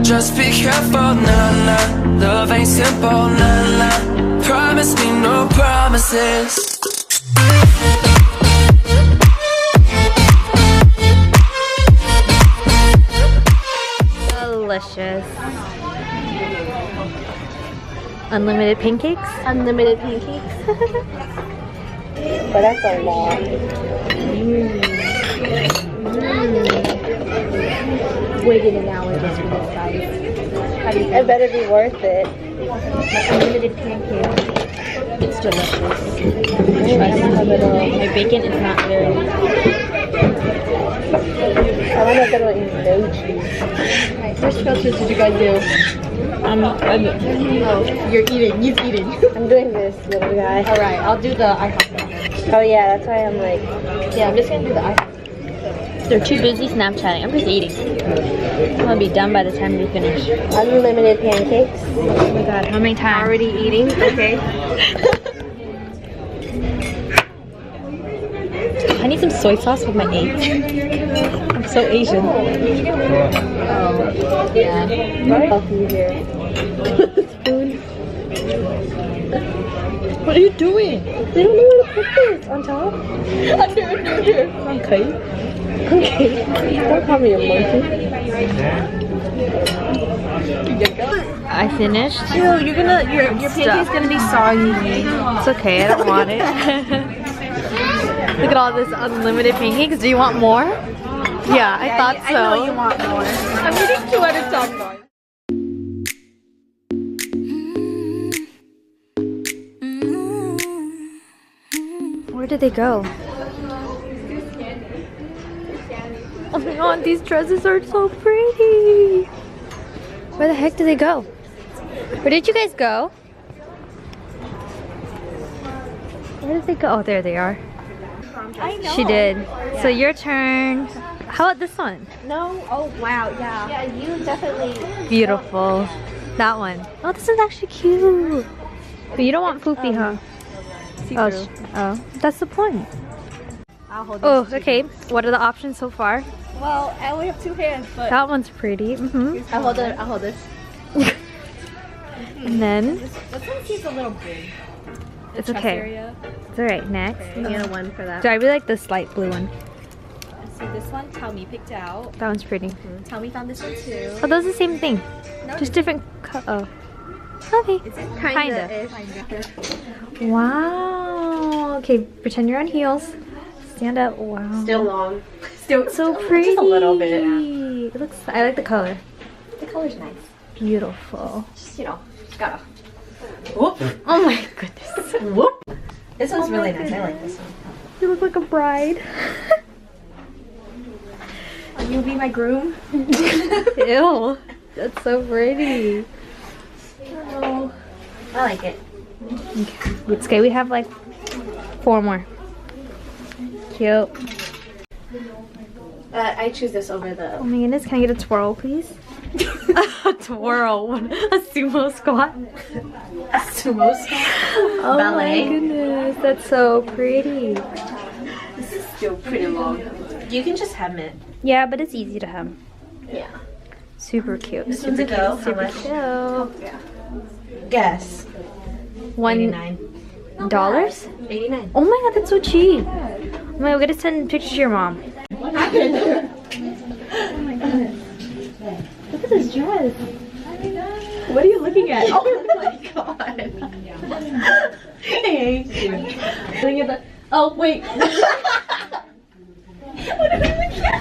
Just be careful, nah, nah. Love ain't simple, nah, nah. Promise me no promises. Delicious. Unlimited pancakes? Unlimited pancakes. But that's a lot. Waiting an hour just for this, guys. It better be worth it. Unlimited pancakes. It's delicious. My bacon is not very... I want a little emoji. Alright, which filters did you guys do? You're eating. He's eating. I'm doing this, little guy. Alright, I'll do the iPhone. Oh yeah, that's why I'm like... Yeah, I'm just gonna do the iPhone. They're too busy Snapchatting. I'm just eating. I'm gonna be done by the time we finish. Unlimited pancakes. Oh my god, how many times? Already eating? Okay. I need some soy sauce with my eggs. I'm so Asian. Oh, yeah. Right? Healthy here. Spoon. What are you doing? They don't know where to put this. On top? Under. Okay. Okay. Don't call me a monkey. I finished. Ew, your pancake's gonna be soggy. It's okay, I don't want it. Look at all this unlimited pancakes. Do you want more? Yeah, I thought so. I know you want more. I'm eating 2 at a time, guys. Where did they go? Oh my god, these dresses are so pretty. Where the heck did they go? Where did you guys go? Where did they go? Oh, there they are. I know. She did. So your turn. How about this one? No? Oh, wow, yeah. Yeah, you definitely... Beautiful. That one. Oh, this is actually cute. But you don't want poopy, huh? Oh, that's the point. I'll hold Oh, okay. What are the options so far? Well, I only have 2 hands, but... That one's pretty. I'll hold this. And then... This one seems a little big. It's okay. Area. It's alright. Next. Okay, you get a 1 for that. So I really like this light blue one. So this one, Tommy picked out. That one's pretty. Tommy found this one too. Oh, those are the same thing. No, Just different oh. Okay. Is it? Kinda. Wow. Okay, pretend you're on heels. Stand up. Wow. Still long. Still so pretty. Just a little bit. It looks. I like the color. The color's nice. Beautiful. Just, you know, just gotta... Whoop. Oh my goodness. Whoop. This one's really nice. I like this one. You look like a bride. Will you be my groom? Ew. That's so pretty. Oh, I like it. Okay. It's okay. We have like 4 more. Cute. I choose this over the... Oh my goodness. Can I get a twirl, please? A twirl. A sumo squat. A sumo squat? Oh Ballet. my goodness. That's so pretty. This is still pretty long. You can just hem it. Yeah, but it's easy to hem. Yeah. Super cute. This Super one's a go. How Super much? cute. Yeah. Guess. $1. 89. Oh my god, that's so cheap. Oh my god, we gotta send pictures to your mom. What happened? Oh my god. Look at this dress. What are you looking at? Oh my god. Hey. Look at the... Oh, wait. What are we looking at?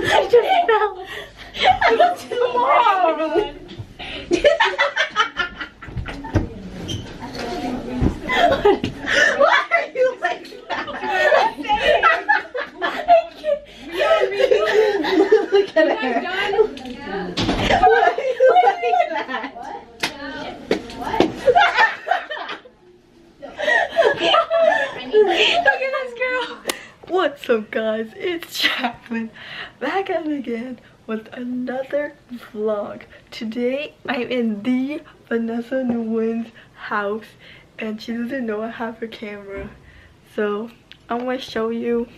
I just fell. I got too long. Why are you like that? Look at her. Why are you like that? Look at this girl. What's up, guys? It's Jacqueline back at again with another vlog. Today I'm in the Vanessa Nguyen's house and she doesn't know I have her camera. So I'm gonna show you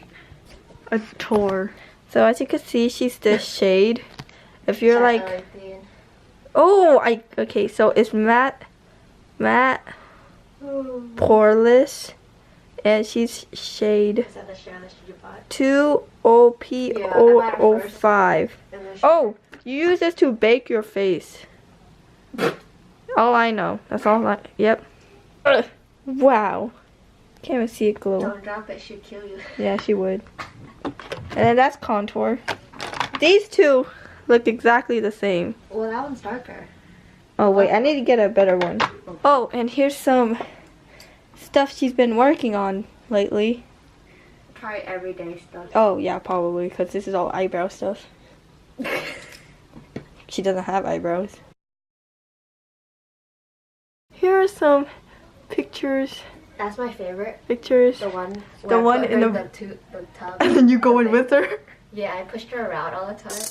a tour. So as you can see, she's the shade. If you're like, oh, okay, so it's matte, poreless, and she's shade 2OP005. Oh, you use this to bake your face. All I know. That's all I, yep. Wow. Can't even see it glow. Don't drop it, she'd kill you. Yeah, she would. And then that's contour. These two look exactly the same. Well, that one's darker. Oh wait, I need to get a better one. Oh, and here's some stuff she's been working on lately. Probably everyday stuff. Oh yeah, probably, because this is all eyebrow stuff. She doesn't have eyebrows. Here are some pictures. That's my favorite. Pictures. The one in the tub. And then you go in with her? Yeah, I pushed her around all the time.